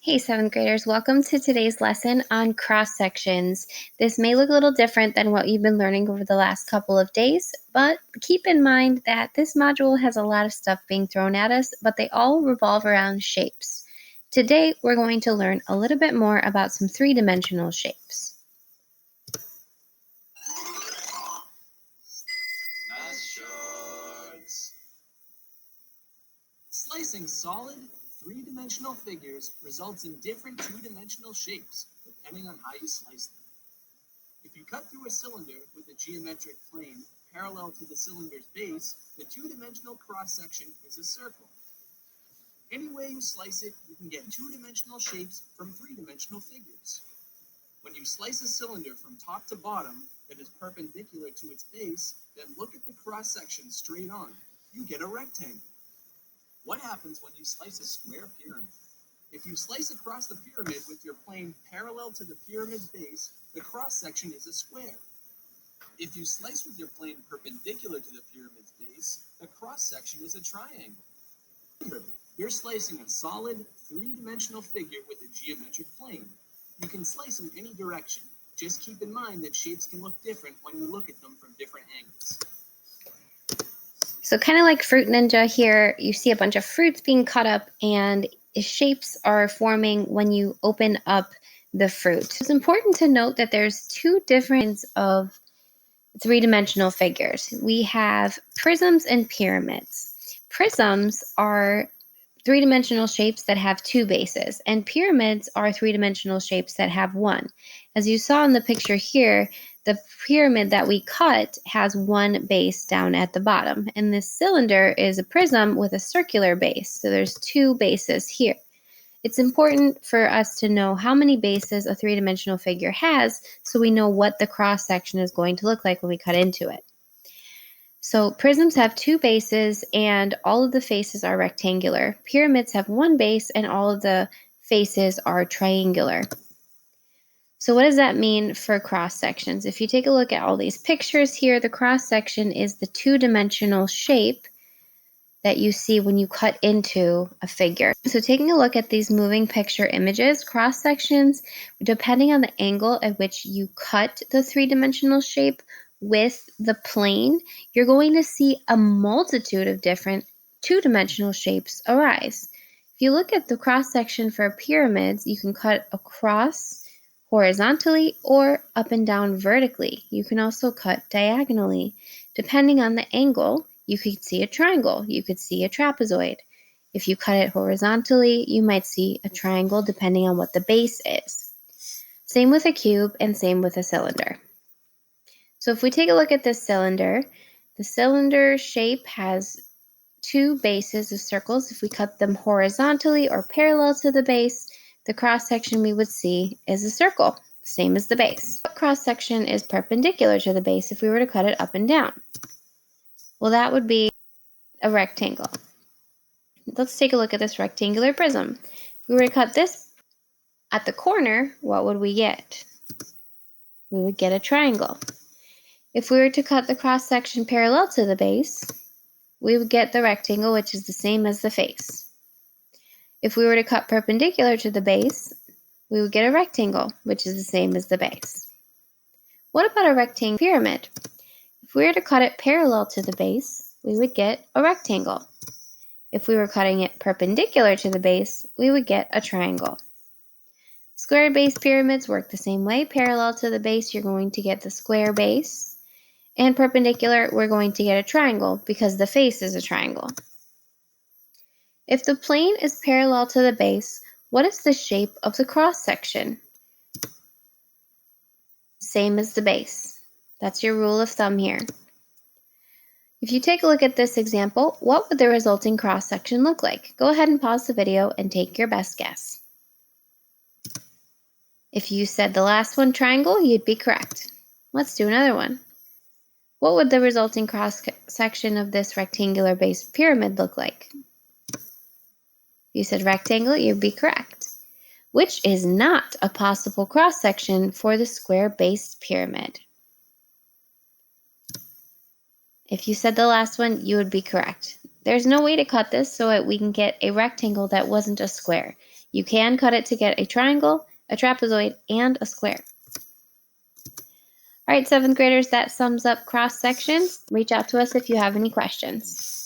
Hey, 7th graders, welcome to today's lesson on cross sections. This may look a little different than what you've been learning over the last couple of days, but keep in mind that this module has a lot of stuff being thrown at us, but they all revolve around shapes. Today, we're going to learn a little bit more about some three-dimensional shapes. Slicing solid, three-dimensional figures results in different two-dimensional shapes, depending on how you slice them. If you cut through a cylinder with a geometric plane parallel to the cylinder's base, the two-dimensional cross-section is a circle. Any way you slice it, you can get two-dimensional shapes from three-dimensional figures. When you slice a cylinder from top to bottom that is perpendicular to its base, then look at the cross-section straight on. You get a rectangle. What happens when you slice a square pyramid? If you slice across the pyramid with your plane parallel to the pyramid's base, the cross-section is a square. If you slice with your plane perpendicular to the pyramid's base, the cross-section is a triangle. Remember, you're slicing a solid, three-dimensional figure with a geometric plane. You can slice in any direction. Just keep in mind that shapes can look different when you look at them from different angles. So kind of like Fruit Ninja here, you see a bunch of fruits being cut up and shapes are forming when you open up the fruit. It's important to note that there's two different kinds of three-dimensional figures. We have prisms and pyramids. Prisms are three-dimensional shapes that have two bases, and pyramids are three-dimensional shapes that have one. As you saw in the picture here, the pyramid that we cut has one base down at the bottom, and this cylinder is a prism with a circular base, so there's two bases here. It's important for us to know how many bases a three-dimensional figure has so we know what the cross-section is going to look like when we cut into it. So prisms have two bases and all of the faces are rectangular. Pyramids have one base and all of the faces are triangular. So what does that mean for cross sections? If you take a look at all these pictures here, the cross section is the two-dimensional shape that you see when you cut into a figure. So taking a look at these moving picture images, cross sections, depending on the angle at which you cut the three-dimensional shape with the plane, you're going to see a multitude of different two-dimensional shapes arise. If you look at the cross section for pyramids, you can cut across horizontally or up and down vertically. You can also cut diagonally. Depending on the angle, you could see a triangle, you could see a trapezoid. If you cut it horizontally, you might see a triangle depending on what the base is. Same with a cube and same with a cylinder. So if we take a look at this cylinder, the cylinder shape has two bases of circles. If we cut them horizontally or parallel to the base, the cross section we would see is a circle, same as the base. What cross section is perpendicular to the base if we were to cut it up and down? Well, that would be a rectangle. Let's take a look at this rectangular prism. If we were to cut this at the corner, what would we get? We would get a triangle. If we were to cut the cross section parallel to the base, we would get the rectangle, which is the same as the face. If we were to cut perpendicular to the base, we would get a rectangle, which is the same as the base. What about a rectangle pyramid? If we were to cut it parallel to the base, we would get a rectangle. If we were cutting it perpendicular to the base, we would get a triangle. Square base pyramids work the same way. Parallel to the base, you're going to get the square base. And perpendicular, we're going to get a triangle because the face is a triangle. If the plane is parallel to the base, what is the shape of the cross section? Same as the base. That's your rule of thumb here. If you take a look at this example, what would the resulting cross section look like? Go ahead and pause the video and take your best guess. If you said the last one triangle, you'd be correct. Let's do another one. What would the resulting cross section of this rectangular base pyramid look like? If you said rectangle, you'd be correct. Which is not a possible cross section for the square based pyramid? If you said the last one, you would be correct. There's no way to cut this so that we can get a rectangle that wasn't a square. You can cut it to get a triangle, a trapezoid, and a square. All right, 7th graders, that sums up cross sections. Reach out to us if you have any questions.